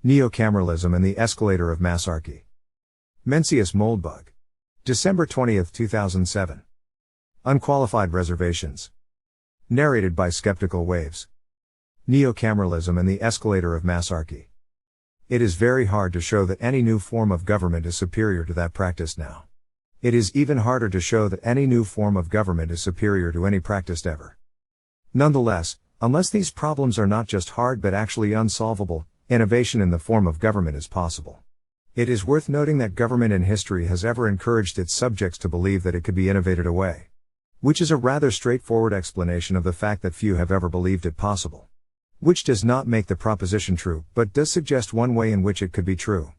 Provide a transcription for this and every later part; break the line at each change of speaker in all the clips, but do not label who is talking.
Neocameralism and the Escalator of Massarchy. Mencius Moldbug. December 20, 2007. Unqualified Reservations. Narrated by Skeptical Waves. Neocameralism and the Escalator of Massarchy. It is very hard to show that any new form of government is superior to that practiced now. It is even harder to show that any new form of government is superior to any practiced ever. Nonetheless, unless these problems are not just hard but actually unsolvable, innovation in the form of government is possible. It is worth noting that government in history has ever encouraged its subjects to believe that it could be innovated away. Which is a rather straightforward explanation of the fact that few have ever believed it possible. Which does not make the proposition true, but does suggest one way in which it could be true.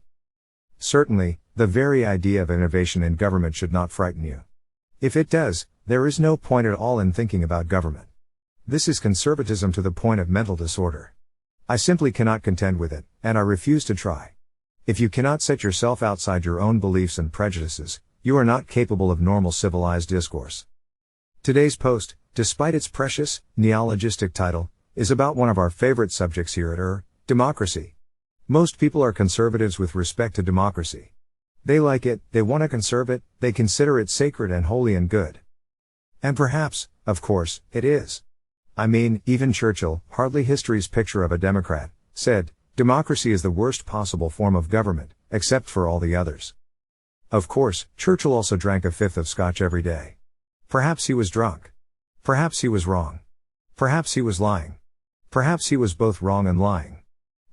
Certainly, the very idea of innovation in government should not frighten you. If it does, there is no point at all in thinking about government. This is conservatism to the point of mental disorder. I simply cannot contend with it, and I refuse to try. If you cannot set yourself outside your own beliefs and prejudices, you are not capable of normal civilized discourse. Today's post, despite its precious, neologistic title, is about one of our favorite subjects here at democracy. Most people are conservatives with respect to democracy. They like it, they want to conserve it, they consider it sacred and holy and good. And perhaps, of course, it is. I mean, even Churchill, hardly history's picture of a Democrat, said, democracy is the worst possible form of government, except for all the others. Of course, Churchill also drank a fifth of scotch every day. Perhaps he was drunk. Perhaps he was wrong. Perhaps he was lying. Perhaps he was both wrong and lying.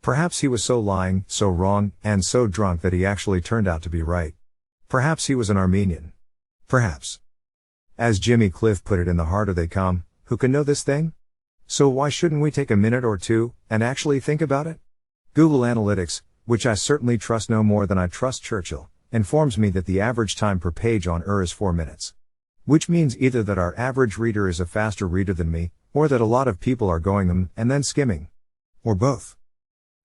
Perhaps he was so lying, so wrong, and so drunk that he actually turned out to be right. Perhaps he was an Armenian. Perhaps. As Jimmy Cliff put it in The Harder They Come, who can know this thing? So why shouldn't we take a minute or two, and actually think about it? Google Analytics, which I certainly trust no more than I trust Churchill, informs me that the average time per page on is 4 minutes. Which means either that our average reader is a faster reader than me, or that a lot of people are going them, and then skimming. Or both.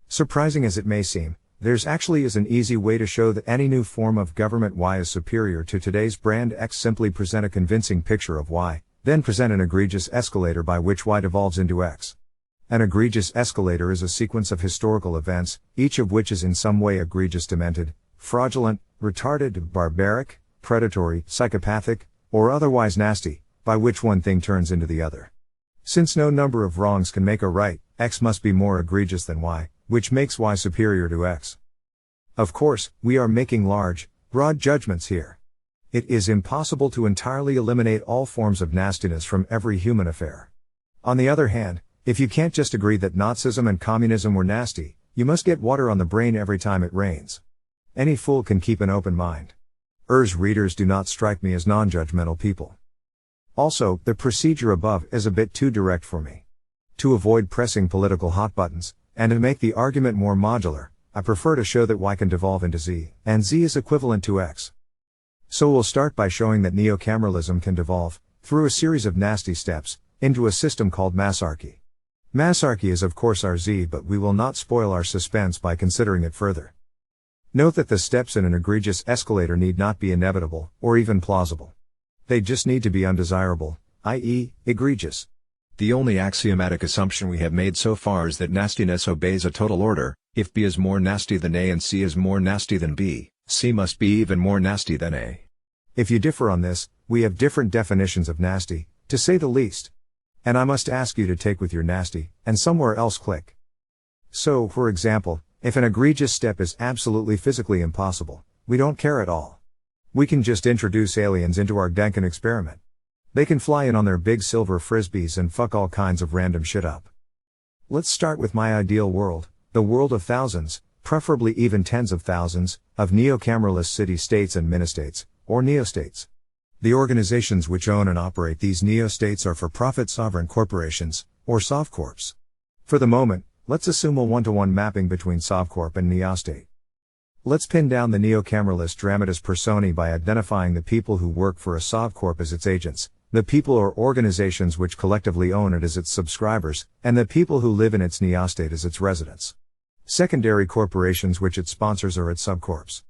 Surprising as it may seem, there's actually is an easy way to show that any new form of government Y is superior to today's brand X. Simply present a convincing picture of Y, then present an egregious escalator by which Y devolves into X. An egregious escalator is a sequence of historical events, each of which is in some way egregious, demented, fraudulent, retarded, barbaric, predatory, psychopathic, or otherwise nasty, by which one thing turns into the other. Since no number of wrongs can make a right, X must be more egregious than Y, which makes Y superior to X. Of course, we are making large, broad judgments here. It is impossible to entirely eliminate all forms of nastiness from every human affair. On the other hand, if you can't just agree that Nazism and communism were nasty, you must get water on the brain every time it rains. Any fool can keep an open mind. Readers do not strike me as non-judgmental people. Also, the procedure above is a bit too direct for me. To avoid pressing political hot buttons, and to make the argument more modular, I prefer to show that Y can devolve into Z, and Z is equivalent to X. So we'll start by showing that neocameralism can devolve, through a series of nasty steps, into a system called massarchy. Massarchy is of course our Z, but we will not spoil our suspense by considering it further. Note that the steps in an egregious escalator need not be inevitable, or even plausible. They just need to be undesirable, i.e., egregious. The only axiomatic assumption we have made so far is that nastiness obeys a total order. If B is more nasty than A and C is more nasty than B, C must be even more nasty than A. If you differ on this, we have different definitions of nasty, to say the least. And I must ask you to take with your nasty, and somewhere else click. So, for example, if an egregious step is absolutely physically impossible, we don't care at all. We can just introduce aliens into our Denken experiment. They can fly in on their big silver frisbees and fuck all kinds of random shit up. Let's start with my ideal world, the world of thousands, preferably even tens of thousands, of neocameralist city-states and ministates, or neostates. The organizations which own and operate these neostates are for-profit sovereign corporations, or sovcorps. For the moment, let's assume a one-to-one mapping between sovcorp and neostate. Let's pin down the neocameralist dramatis personae by identifying the people who work for a sovcorp as its agents, the people or organizations which collectively own it as its subscribers, and the people who live in its neostate as its residents. Secondary corporations which it sponsors are its subcorps.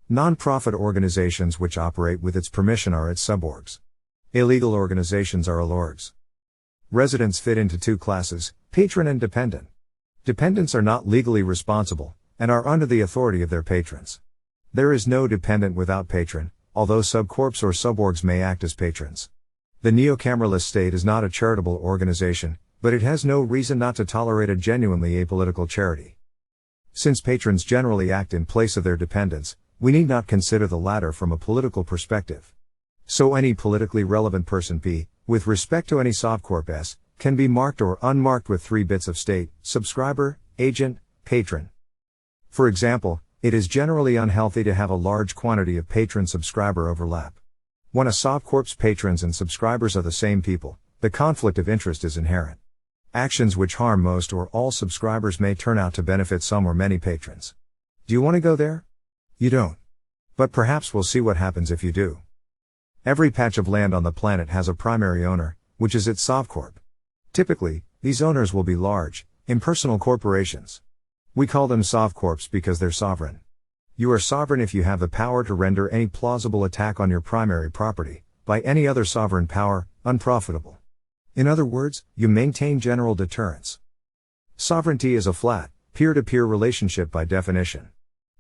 Non-profit organizations which operate with its permission are its suborgs. Illegal organizations are olorgs. Residents fit into two classes, patron and dependent. Dependents are not legally responsible, and are under the authority of their patrons. There is no dependent without patron, although subcorps or suborgs may act as patrons. The neocameralist state is not a charitable organization, but it has no reason not to tolerate a genuinely apolitical charity. Since patrons generally act in place of their dependents, we need not consider the latter from a political perspective. So any politically relevant person P, with respect to any subcorp S, can be marked or unmarked with 3 bits of state: subscriber, agent, patron. For example, it is generally unhealthy to have a large quantity of patron-subscriber overlap. When a subcorp's patrons and subscribers are the same people, the conflict of interest is inherent. Actions which harm most or all subscribers may turn out to benefit some or many patrons. Do you want to go there? You don't. But perhaps we'll see what happens if you do. Every patch of land on the planet has a primary owner, which is its subcorp. Typically, these owners will be large, impersonal corporations. We call them subcorps because they're sovereign. You are sovereign if you have the power to render any plausible attack on your primary property, by any other sovereign power, unprofitable. In other words, you maintain general deterrence. Sovereignty is a flat, peer-to-peer relationship by definition.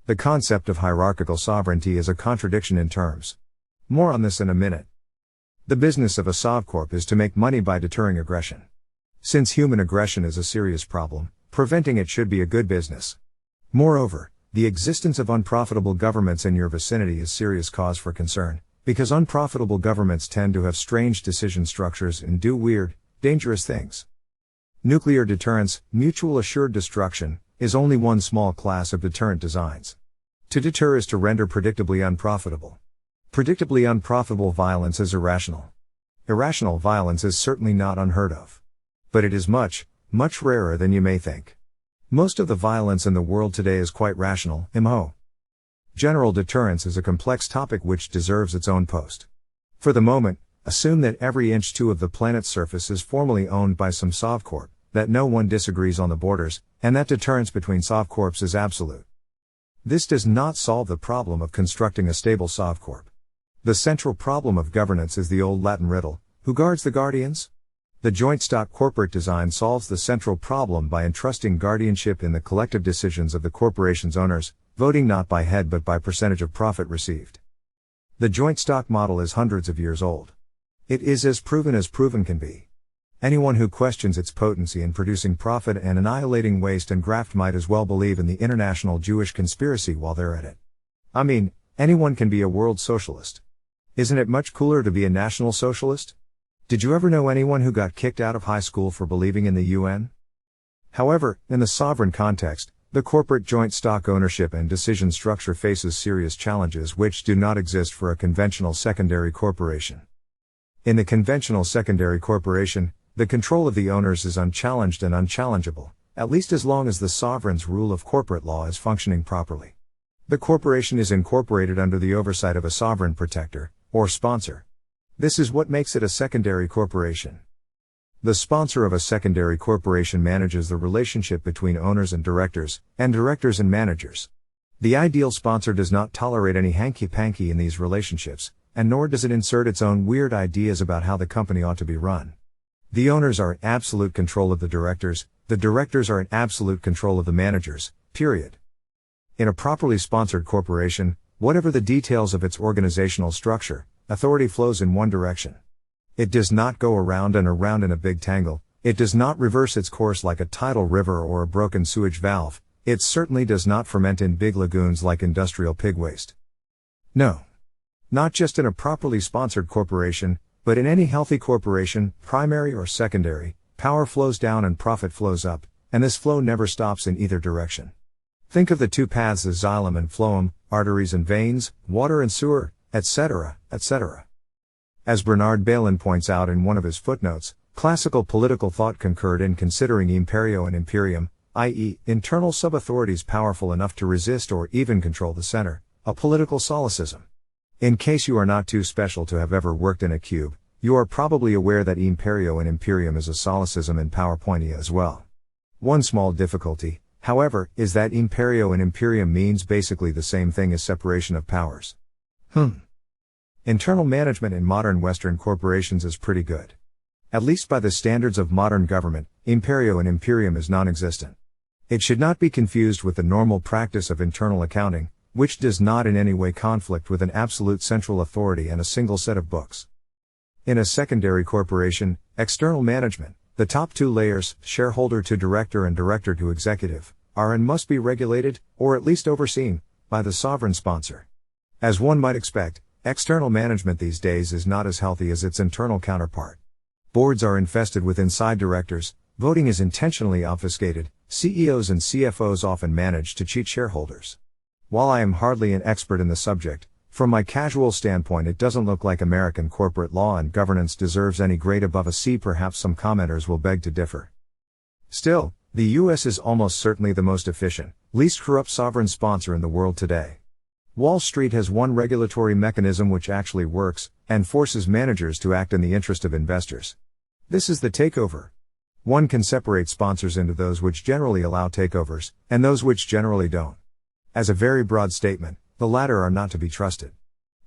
The concept of hierarchical sovereignty is a contradiction in terms. More on this in a minute. The business of a subcorp is to make money by deterring aggression. Since human aggression is a serious problem, preventing it should be a good business. Moreover, the existence of unprofitable governments in your vicinity is serious cause for concern, because unprofitable governments tend to have strange decision structures and do weird, dangerous things. Nuclear deterrence, mutual assured destruction, is only one small class of deterrent designs. To deter is to render predictably unprofitable. Predictably unprofitable violence is irrational. Irrational violence is certainly not unheard of. But it is much, much rarer than you may think. Most of the violence in the world today is quite rational, imho. General deterrence is a complex topic which deserves its own post. For the moment, assume that every inch 2 of the planet's surface is formally owned by some subcorp, that no one disagrees on the borders, and that deterrence between subcorps is absolute. This does not solve the problem of constructing a stable subcorp. The central problem of governance is the old Latin riddle: who guards the guardians? The joint stock corporate design solves the central problem by entrusting guardianship in the collective decisions of the corporation's owners, voting not by head but by percentage of profit received. The joint stock model is hundreds of years old. It is as proven can be. Anyone who questions its potency in producing profit and annihilating waste and graft might as well believe in the international Jewish conspiracy while they're at it. I mean, anyone can be a world socialist. Isn't it much cooler to be a national socialist? Did you ever know anyone who got kicked out of high school for believing in the UN? However, in the sovereign context, the corporate joint stock ownership and decision structure faces serious challenges which do not exist for a conventional secondary corporation. In the conventional secondary corporation, the control of the owners is unchallenged and unchallengeable, at least as long as the sovereign's rule of corporate law is functioning properly. The corporation is incorporated under the oversight of a sovereign protector, or sponsor. This is what makes it a secondary corporation. The sponsor of a secondary corporation manages the relationship between owners and directors and managers. The ideal sponsor does not tolerate any hanky-panky in these relationships, and nor does it insert its own weird ideas about how the company ought to be run. The owners are in absolute control of the directors are in absolute control of the managers, period. In a properly sponsored corporation, whatever the details of its organizational structure, authority flows in one direction. It does not go around and around in a big tangle, it does not reverse its course like a tidal river or a broken sewage valve, it certainly does not ferment in big lagoons like industrial pig waste. No. Not just in a properly sponsored corporation, but in any healthy corporation, primary or secondary, power flows down and profit flows up, and this flow never stops in either direction. Think of the two paths as xylem and phloem, arteries and veins, water and sewer, etc., etc. As Bernard Bailyn points out in one of his footnotes, classical political thought concurred in considering imperio and imperium, i.e., internal sub-authorities powerful enough to resist or even control the center, a political solecism. In case you are not too special to have ever worked in a cube, you are probably aware that imperio and imperium is a solecism in PowerPointia as well. One small difficulty, however, is that imperio and imperium means basically the same thing as separation of powers. Internal management in modern Western corporations is pretty good. At least by the standards of modern government, imperio and imperium is non-existent. It should not be confused with the normal practice of internal accounting, which does not in any way conflict with an absolute central authority and a single set of books. In a secondary corporation, external management, the top two layers, shareholder to director and director to executive, are and must be regulated, or at least overseen, by the sovereign sponsor. As one might expect, external management these days is not as healthy as its internal counterpart. Boards are infested with inside directors, voting is intentionally obfuscated, CEOs and CFOs often manage to cheat shareholders. While I am hardly an expert in the subject, from my casual standpoint it doesn't look like American corporate law and governance deserves any grade above a C. Perhaps some commenters will beg to differ. Still, the US is almost certainly the most efficient, least corrupt sovereign sponsor in the world today. Wall Street has one regulatory mechanism which actually works, and forces managers to act in the interest of investors. This is the takeover. One can separate sponsors into those which generally allow takeovers, and those which generally don't. As a very broad statement, the latter are not to be trusted.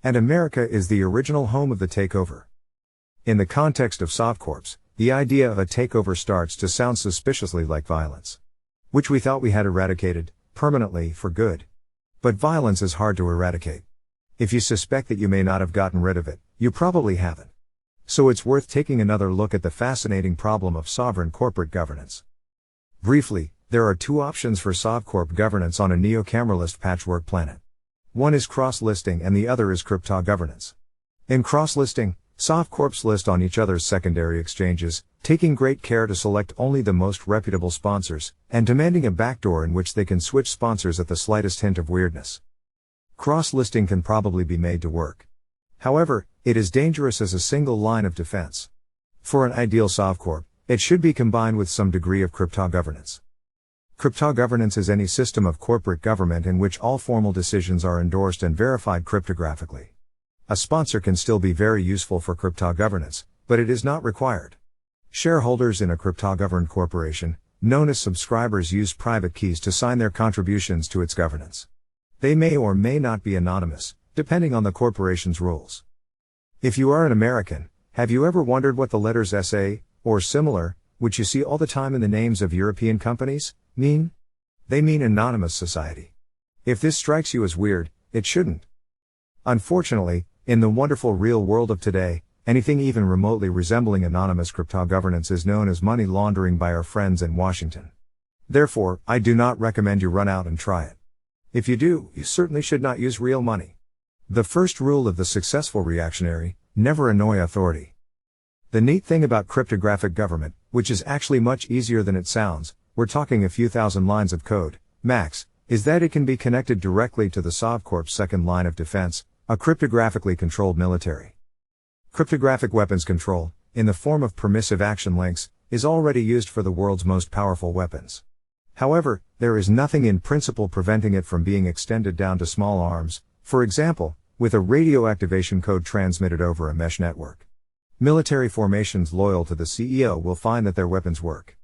And America is the original home of the takeover. In the context of SovCorps, the idea of a takeover starts to sound suspiciously like violence, which we thought we had eradicated, permanently, for good. But violence is hard to eradicate. If you suspect that you may not have gotten rid of it, you probably haven't. So it's worth taking another look at the fascinating problem of sovereign corporate governance. Briefly, there are two options for SovCorp governance on a neocameralist patchwork planet. One is cross-listing and the other is crypto-governance. In cross-listing, SovCorps list on each other's secondary exchanges, taking great care to select only the most reputable sponsors, and demanding a backdoor in which they can switch sponsors at the slightest hint of weirdness. Cross-listing can probably be made to work. However, it is dangerous as a single line of defense. For an ideal SovCorp, it should be combined with some degree of crypto-governance. Crypto-governance is any system of corporate government in which all formal decisions are endorsed and verified cryptographically. A sponsor can still be very useful for crypto-governance, but it is not required. Shareholders in a crypto-governed corporation, known as subscribers, use private keys to sign their contributions to its governance. They may or may not be anonymous, depending on the corporation's rules. If you are an American, have you ever wondered what the letters SA, or similar, which you see all the time in the names of European companies, mean? They mean anonymous society. If this strikes you as weird, it shouldn't. Unfortunately, in the wonderful real world of today, anything even remotely resembling anonymous crypto-governance is known as money laundering by our friends in Washington. Therefore, I do not recommend you run out and try it. If you do, you certainly should not use real money. The first rule of the successful reactionary: never annoy authority. The neat thing about cryptographic government, which is actually much easier than it sounds, we're talking a few thousand lines of code, max, is that it can be connected directly to the SovCorp's second line of defense, a cryptographically controlled military. Cryptographic weapons control, in the form of permissive action links, is already used for the world's most powerful weapons. However, there is nothing in principle preventing it from being extended down to small arms, for example, with a radio activation code transmitted over a mesh network. Military formations loyal to the CEO will find that their weapons work.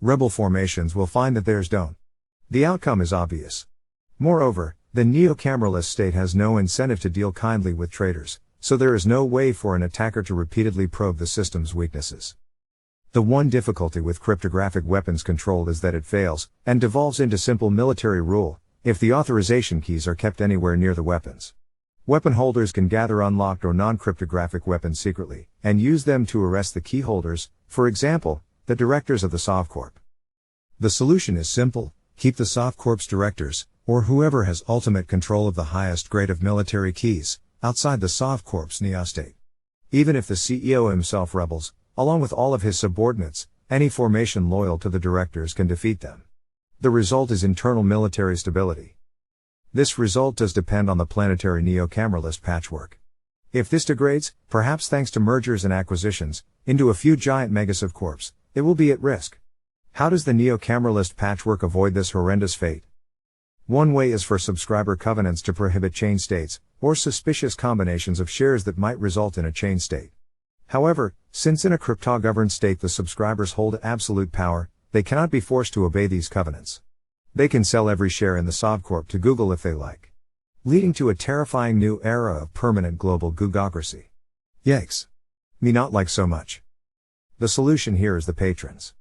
Rebel formations will find that theirs don't. The outcome is obvious. Moreover, the neocameralist state has no incentive to deal kindly with traitors, so there is no way for an attacker to repeatedly probe the system's weaknesses. The one difficulty with cryptographic weapons control is that it fails, and devolves into simple military rule, if the authorization keys are kept anywhere near the weapons. Weapon holders can gather unlocked or non-cryptographic weapons secretly, and use them to arrest the key holders, for example, the directors of the SovCorp. The solution is simple: keep the SovCorp's directors, or whoever has ultimate control of the highest grade of military keys, outside the SovCorp's neo-state. Even if the CEO himself rebels, along with all of his subordinates, any formation loyal to the directors can defeat them. The result is internal military stability. This result does depend on the planetary neocameralist patchwork. If this degrades, perhaps thanks to mergers and acquisitions, into a few giant megasubcorps, it will be at risk. How does the neocameralist patchwork avoid this horrendous fate? One way is for subscriber covenants to prohibit chain states, or suspicious combinations of shares that might result in a chain state. However, since in a crypto-governed state the subscribers hold absolute power, they cannot be forced to obey these covenants. They can sell every share in the SovCorp to Google if they like, leading to a terrifying new era of permanent global googocracy. Yikes. Me not like so much. The solution here is the patrons.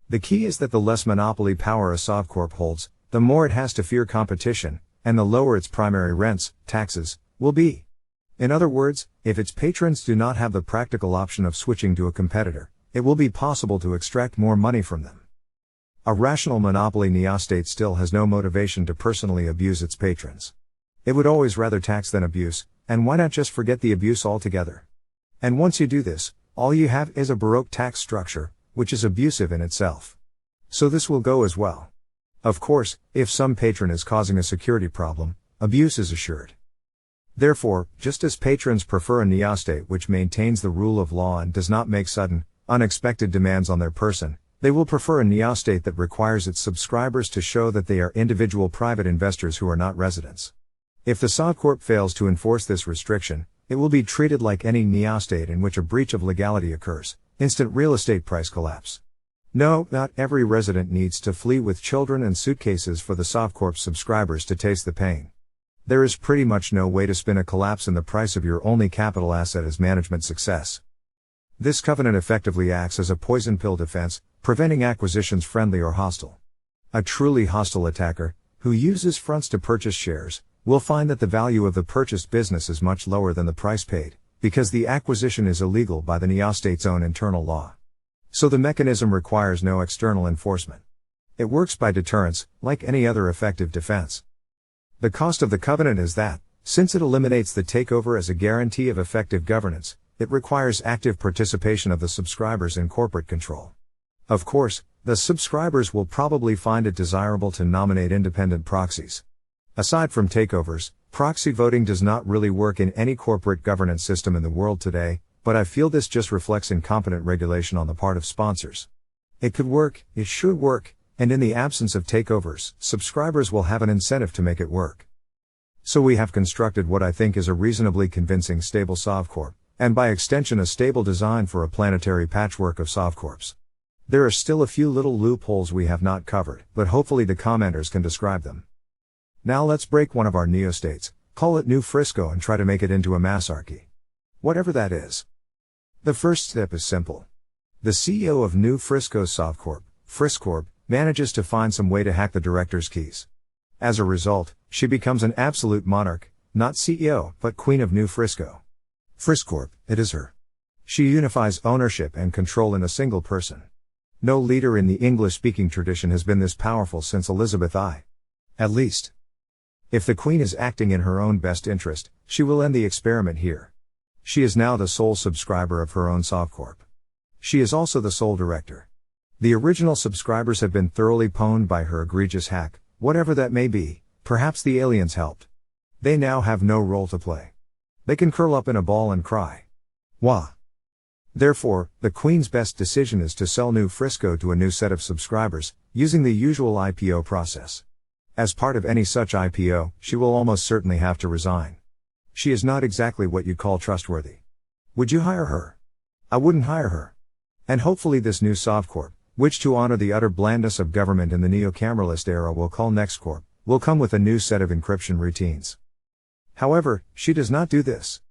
The key is that the less monopoly power a Sovcorp holds, the more it has to fear competition, and the lower its primary rents, taxes, will be. In other words, if its patrons do not have the practical option of switching to a competitor, it will be possible to extract more money from them. A rational monopoly neostate still has no motivation to personally abuse its patrons. It would always rather tax than abuse, and why not just forget the abuse altogether? And once you do this, all you have is a Baroque tax structure, which is abusive in itself. So this will go as well. Of course, if some patron is causing a security problem, abuse is assured. Therefore, just as patrons prefer a neostate which maintains the rule of law and does not make sudden, unexpected demands on their person, they will prefer a neostate that requires its subscribers to show that they are individual private investors who are not residents. If the Sovcorp fails to enforce this restriction, it will be treated like any neostate in which a breach of legality occurs, instant real estate price collapse. No, not every resident needs to flee with children and suitcases for the Sovcorp subscribers to taste the pain. There is pretty much no way to spin a collapse in the price of your only capital asset as management success. This covenant effectively acts as a poison pill defense, preventing acquisitions friendly or hostile. A truly hostile attacker, who uses fronts to purchase shares, will find that the value of the purchased business is much lower than the price paid, because the acquisition is illegal by the neostate's own internal law. So the mechanism requires no external enforcement. It works by deterrence, like any other effective defense. The cost of the covenant is that, since it eliminates the takeover as a guarantee of effective governance, it requires active participation of the subscribers in corporate control. Of course, the subscribers will probably find it desirable to nominate independent proxies. Aside from takeovers, proxy voting does not really work in any corporate governance system in the world today, but I feel this just reflects incompetent regulation on the part of sponsors. It could work, it should work, and in the absence of takeovers, subscribers will have an incentive to make it work. So we have constructed what I think is a reasonably convincing stable Sovcorp, and by extension a stable design for a planetary patchwork of Sovcorps. There are still a few little loopholes we have not covered, but hopefully the commenters can describe them. Now let's break one of our neostates, call it New Frisco and try to make it into a massarchy. Whatever that is. The first step is simple. The CEO of New Frisco's Sovcorp, Friscorp, manages to find some way to hack the director's keys. As a result, she becomes an absolute monarch, not CEO, but Queen of New Frisco. Friscorp, it is her. She unifies ownership and control in a single person. No leader in the English-speaking tradition has been this powerful since Elizabeth I. At least. If the Queen is acting in her own best interest, she will end the experiment here. She is now the sole subscriber of her own Sovcorp. She is also the sole director. The original subscribers have been thoroughly pwned by her egregious hack, whatever that may be, perhaps the aliens helped. They now have no role to play. They can curl up in a ball and cry. Wah! Therefore, the Queen's best decision is to sell New Frisco to a new set of subscribers, using the usual IPO process. As part of any such IPO, she will almost certainly have to resign. She is not exactly what you'd call trustworthy. Would you hire her? I wouldn't hire her. And hopefully this new Sovcorp, which to honor the utter blandness of government in the neocameralist era we'll call NextCorp, will come with a new set of encryption routines. However, she does not do this.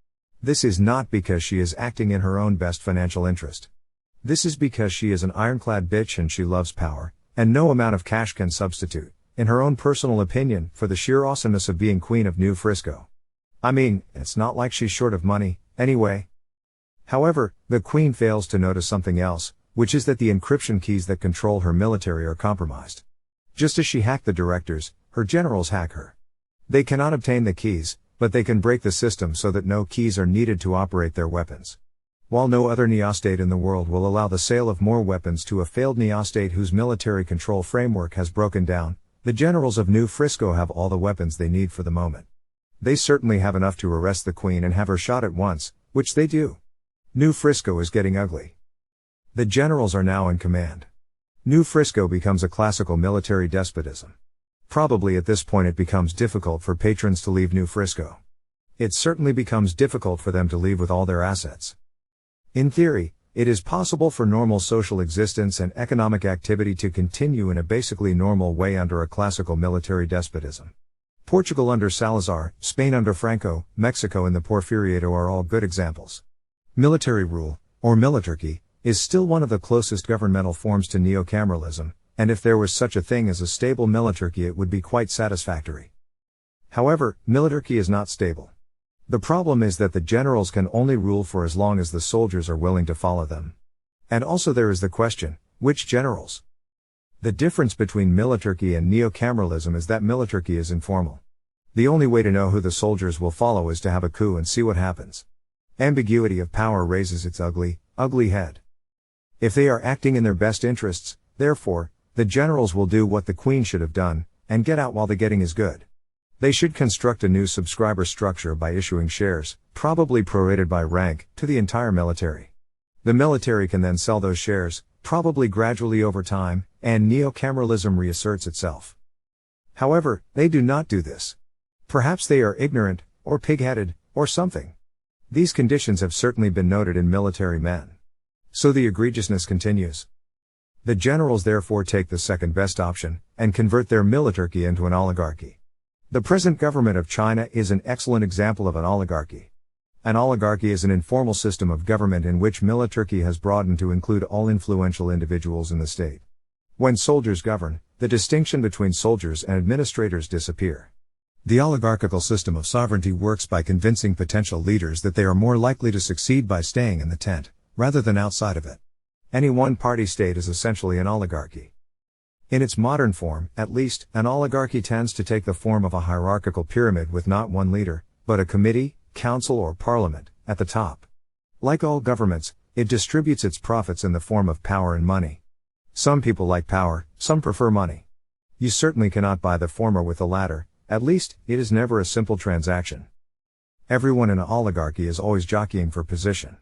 This is not because she is acting in her own best financial interest. This is because she is an ironclad bitch and she loves power, and no amount of cash can substitute, in her own personal opinion, for the sheer awesomeness of being Queen of New Frisco. I mean, it's not like she's short of money, anyway. However, the Queen fails to notice something else, which is that the encryption keys that control her military are compromised. Just as she hacked the directors, her generals hack her. They cannot obtain the keys, but they can break the system so that no keys are needed to operate their weapons. While no other neostate in the world will allow the sale of more weapons to a failed neostate whose military control framework has broken down, the generals of New Frisco have all the weapons they need for the moment. They certainly have enough to arrest the Queen and have her shot at once, which they do. New Frisco is getting ugly. The generals are now in command. New Frisco becomes a classical military despotism. Probably at this point it becomes difficult for patrons to leave New Frisco. It certainly becomes difficult for them to leave with all their assets. In theory, it is possible for normal social existence and economic activity to continue in a basically normal way under a classical military despotism. Portugal under Salazar, Spain under Franco, Mexico in the Porfiriato are all good examples. Military rule, or militarchy, is still one of the closest governmental forms to neocameralism, and if there was such a thing as a stable militarchy it would be quite satisfactory. However, militarchy is not stable. The problem is that the generals can only rule for as long as the soldiers are willing to follow them. And also there is the question, which generals? The difference between militarchy and neocameralism is that militarchy is informal. The only way to know who the soldiers will follow is to have a coup and see what happens. Ambiguity of power raises its ugly, ugly head. If they are acting in their best interests, therefore, the generals will do what the Queen should have done, and get out while the getting is good. They should construct a new subscriber structure by issuing shares, probably prorated by rank, to the entire military. The military can then sell those shares, probably gradually over time, and neocameralism reasserts itself. However, they do not do this. Perhaps they are ignorant, or pig-headed, or something. These conditions have certainly been noted in military men. So the egregiousness continues. The generals therefore take the second best option, and convert their militarchy into an oligarchy. The present government of China is an excellent example of an oligarchy. An oligarchy is an informal system of government in which militarchy has broadened to include all influential individuals in the state. When soldiers govern, the distinction between soldiers and administrators disappear. The oligarchical system of sovereignty works by convincing potential leaders that they are more likely to succeed by staying in the tent, rather than outside of it. Any one-party state is essentially an oligarchy. In its modern form, at least, an oligarchy tends to take the form of a hierarchical pyramid with not one leader, but a committee, council or parliament, at the top. Like all governments, it distributes its profits in the form of power and money. Some people like power, some prefer money. You certainly cannot buy the former with the latter. At least, it is never a simple transaction. Everyone in an oligarchy is always jockeying for position.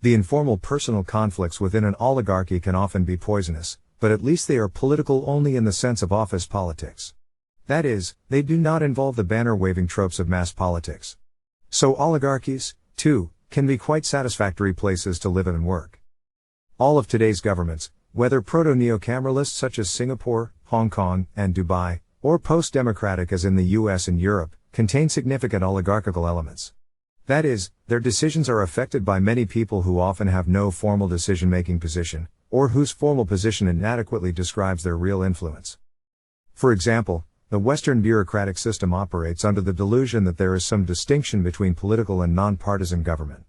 The informal personal conflicts within an oligarchy can often be poisonous, but at least they are political only in the sense of office politics. That is, they do not involve the banner-waving tropes of mass politics. So oligarchies, too, can be quite satisfactory places to live and work. All of today's governments, whether proto-neocameralist such as Singapore, Hong Kong, and Dubai, or post-democratic as in the US and Europe, contain significant oligarchical elements. That is, their decisions are affected by many people who often have no formal decision-making position, or whose formal position inadequately describes their real influence. For example, the Western bureaucratic system operates under the delusion that there is some distinction between political and non-partisan government.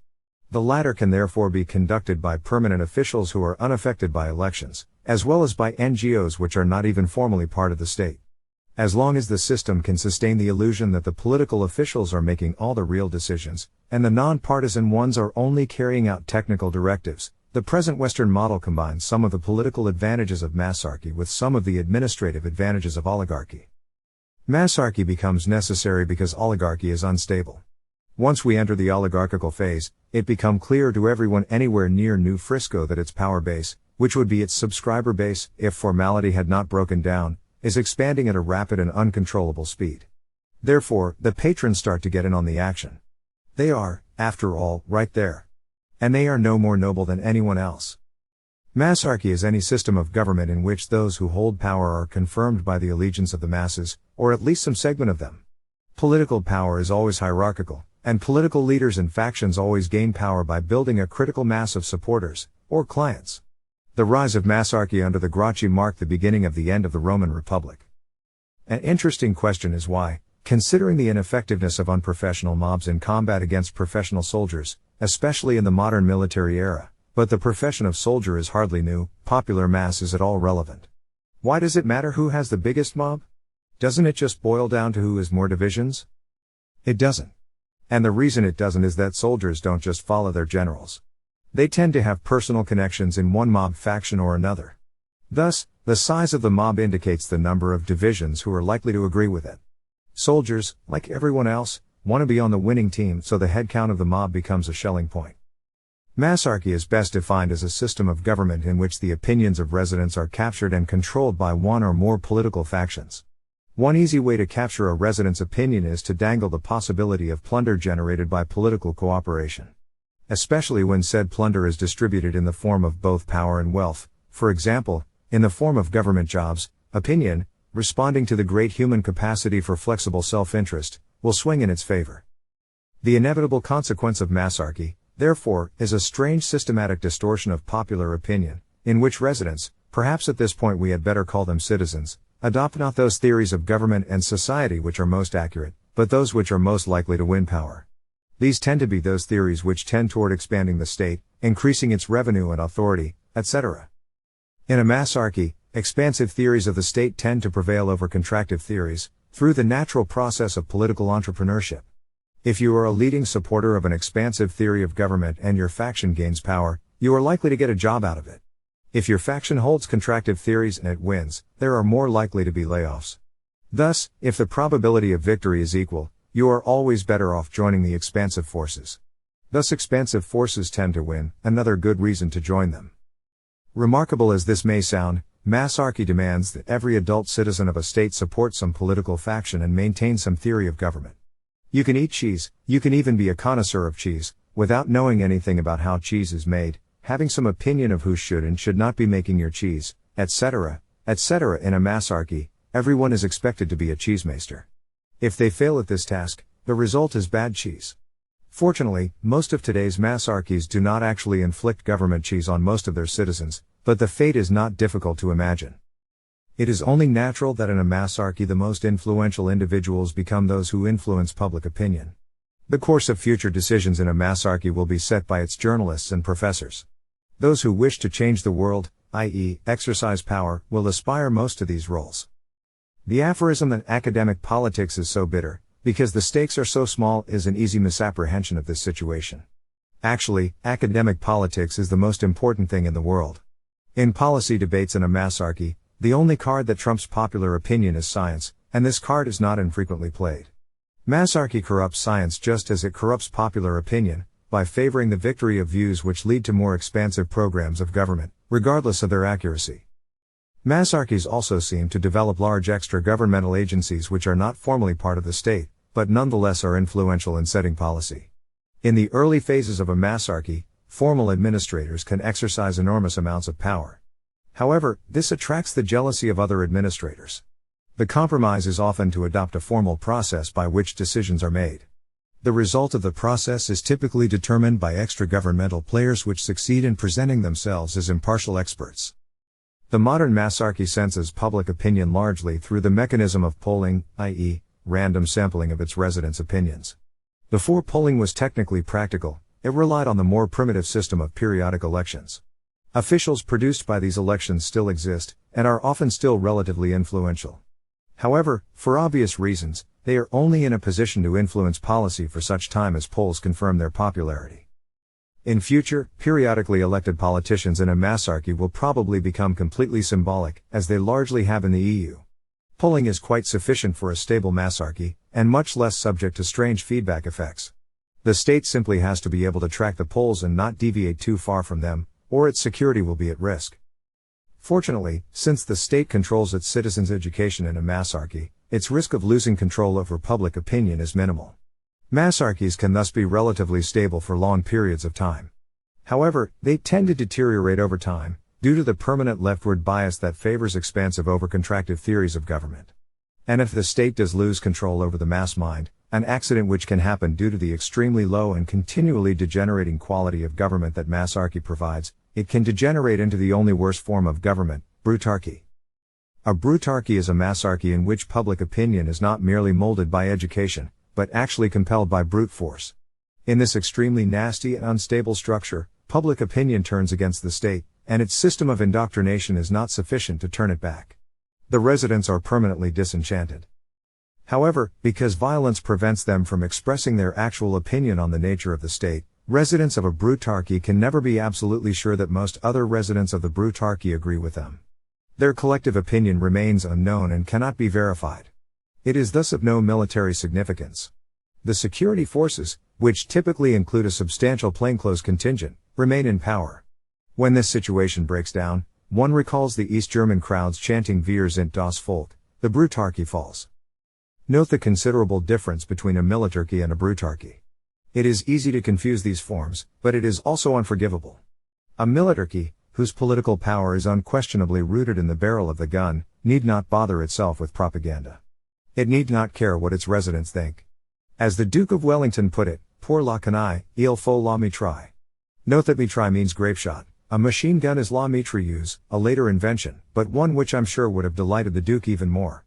The latter can therefore be conducted by permanent officials who are unaffected by elections, as well as by NGOs which are not even formally part of the state. As long as the system can sustain the illusion that the political officials are making all the real decisions, and the non-partisan ones are only carrying out technical directives, the present Western model combines some of the political advantages of massarchy with some of the administrative advantages of oligarchy. Massarchy becomes necessary because oligarchy is unstable. Once we enter the oligarchical phase, it becomes clear to everyone anywhere near New Frisco that its power base, which would be its subscriber base, if formality had not broken down, is expanding at a rapid and uncontrollable speed. Therefore, the patrons start to get in on the action. They are, after all, right there. And they are no more noble than anyone else. Massarchy is any system of government in which those who hold power are confirmed by the allegiance of the masses, or at least some segment of them. Political power is always hierarchical, and political leaders and factions always gain power by building a critical mass of supporters, or clients. The rise of massarchy under the Gracchi marked the beginning of the end of the Roman Republic. An interesting question is why, considering the ineffectiveness of unprofessional mobs in combat against professional soldiers, especially in the modern military era, but the profession of soldier is hardly new, popular mass is at all relevant. Why does it matter who has the biggest mob? Doesn't it just boil down to who has more divisions? It doesn't. And the reason it doesn't is that soldiers don't just follow their generals. They tend to have personal connections in one mob faction or another. Thus, the size of the mob indicates the number of divisions who are likely to agree with it. Soldiers, like everyone else, want to be on the winning team, so the head count of the mob becomes a shelling point. Massarchy is best defined as a system of government in which the opinions of residents are captured and controlled by one or more political factions. One easy way to capture a resident's opinion is to dangle the possibility of plunder generated by political cooperation. Especially when said plunder is distributed in the form of both power and wealth, for example, in the form of government jobs, opinion, responding to the great human capacity for flexible self-interest, will swing in its favor. The inevitable consequence of massarchy, therefore, is a strange systematic distortion of popular opinion, in which residents, perhaps at this point we had better call them citizens, adopt not those theories of government and society which are most accurate, but those which are most likely to win power. These tend to be those theories which tend toward expanding the state, increasing its revenue and authority, etc. In a massarchy, expansive theories of the state tend to prevail over contractive theories, through the natural process of political entrepreneurship. If you are a leading supporter of an expansive theory of government and your faction gains power, you are likely to get a job out of it. If your faction holds contractive theories and it wins, there are more likely to be layoffs. Thus, if the probability of victory is equal, you are always better off joining the expansive forces. Thus expansive forces tend to win, another good reason to join them. Remarkable as this may sound, massarchy demands that every adult citizen of a state support some political faction and maintain some theory of government. You can eat cheese, you can even be a connoisseur of cheese, without knowing anything about how cheese is made, having some opinion of who should and should not be making your cheese, etc., etc. In a massarchy, everyone is expected to be a cheesemaster. If they fail at this task, the result is bad cheese. Fortunately, most of today's massarchies do not actually inflict government cheese on most of their citizens, but the fate is not difficult to imagine. It is only natural that in a massarchy the most influential individuals become those who influence public opinion. The course of future decisions in a massarchy will be set by its journalists and professors. Those who wish to change the world, i.e., exercise power, will aspire most to these roles. The aphorism that academic politics is so bitter, because the stakes are so small, is an easy misapprehension of this situation. Actually, academic politics is the most important thing in the world. In policy debates in a massarchy, the only card that trumps popular opinion is science, and this card is not infrequently played. Massarchy corrupts science just as it corrupts popular opinion, by favoring the victory of views which lead to more expansive programs of government, regardless of their accuracy. Massarchies also seem to develop large extra-governmental agencies which are not formally part of the state, but nonetheless are influential in setting policy. In the early phases of a massarchy, formal administrators can exercise enormous amounts of power. However, this attracts the jealousy of other administrators. The compromise is often to adopt a formal process by which decisions are made. The result of the process is typically determined by extra-governmental players which succeed in presenting themselves as impartial experts. The modern massarchy senses public opinion largely through the mechanism of polling, i.e., random sampling of its residents' opinions. Before polling was technically practical, it relied on the more primitive system of periodic elections. Officials produced by these elections still exist, and are often still relatively influential. However, for obvious reasons, they are only in a position to influence policy for such time as polls confirm their popularity. In future, periodically elected politicians in a massarchy will probably become completely symbolic, as they largely have in the EU. Polling is quite sufficient for a stable massarchy, and much less subject to strange feedback effects. The state simply has to be able to track the polls and not deviate too far from them, or its security will be at risk. Fortunately, since the state controls its citizens' education in a massarchy, its risk of losing control over public opinion is minimal. Massarchies can thus be relatively stable for long periods of time. However, they tend to deteriorate over time, due to the permanent leftward bias that favors expansive over contractive theories of government. And if the state does lose control over the mass mind, an accident which can happen due to the extremely low and continually degenerating quality of government that massarchy provides, it can degenerate into the only worst form of government, brutarchy. A brutarchy is a massarchy in which public opinion is not merely molded by education, but actually compelled by brute force. In this extremely nasty and unstable structure, public opinion turns against the state, and its system of indoctrination is not sufficient to turn it back. The residents are permanently disenchanted. However, because violence prevents them from expressing their actual opinion on the nature of the state, residents of a brutarchy can never be absolutely sure that most other residents of the brutarchy agree with them. Their collective opinion remains unknown and cannot be verified. It is thus of no military significance. The security forces, which typically include a substantial plainclothes contingent, remain in power. When this situation breaks down, one recalls the East German crowds chanting Wir sind das Volk, the brutarchy falls. Note the considerable difference between a militarchy and a brutarchy. It is easy to confuse these forms, but it is also unforgivable. A militarchy, whose political power is unquestionably rooted in the barrel of the gun, need not bother itself with propaganda. It need not care what its residents think. As the Duke of Wellington put it, pour la canaille, il faut la mitraille. Note that mitrai means grapeshot. A machine gun is la mitrailleuse, a later invention, but one which I'm sure would have delighted the Duke even more.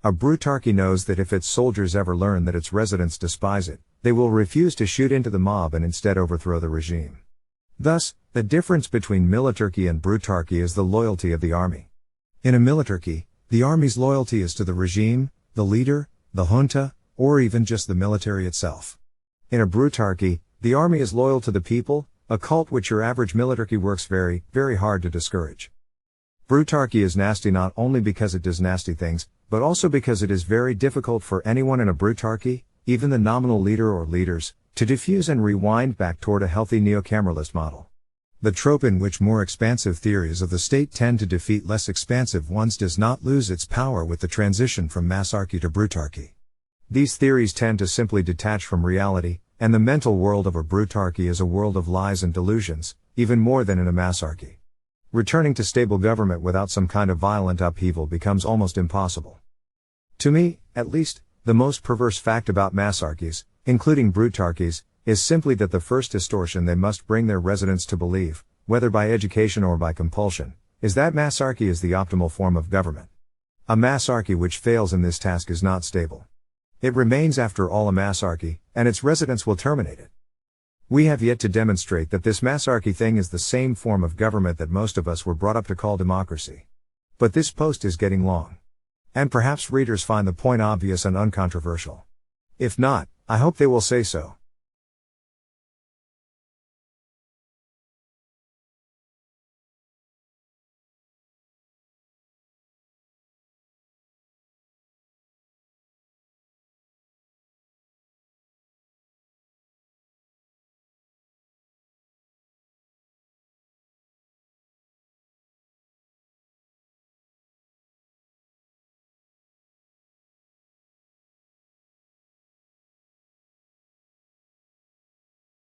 A Brutarchy knows that if its soldiers ever learn that its residents despise it, they will refuse to shoot into the mob and instead overthrow the regime. Thus, the difference between militarchy and Brutarchy is the loyalty of the army. In a militarchy, the army's loyalty is to the regime, the leader, the junta, or even just the military itself. In a Brutarchy, the army is loyal to the people, a cult which your average militarchy works very, very hard to discourage. Brutarchy is nasty not only because it does nasty things, but also because it is very difficult for anyone in a Brutarchy, even the nominal leader or leaders, to diffuse and rewind back toward a healthy neocameralist model. The trope in which more expansive theories of the state tend to defeat less expansive ones does not lose its power with the transition from massarchy to Brutarchy. These theories tend to simply detach from reality, and the mental world of a Brutarchy is a world of lies and delusions, even more than in a massarchy. Returning to stable government without some kind of violent upheaval becomes almost impossible. To me, at least, the most perverse fact about massarchies, including Brutarchies, is simply that the first distortion they must bring their residents to believe, whether by education or by compulsion, is that massarchy is the optimal form of government. A massarchy which fails in this task is not stable. It remains after all a massarchy, and its residents will terminate it. We have yet to demonstrate that this massarchy thing is the same form of government that most of us were brought up to call democracy. But this post is getting long. And perhaps readers find the point obvious and uncontroversial. If not, I hope they will say so.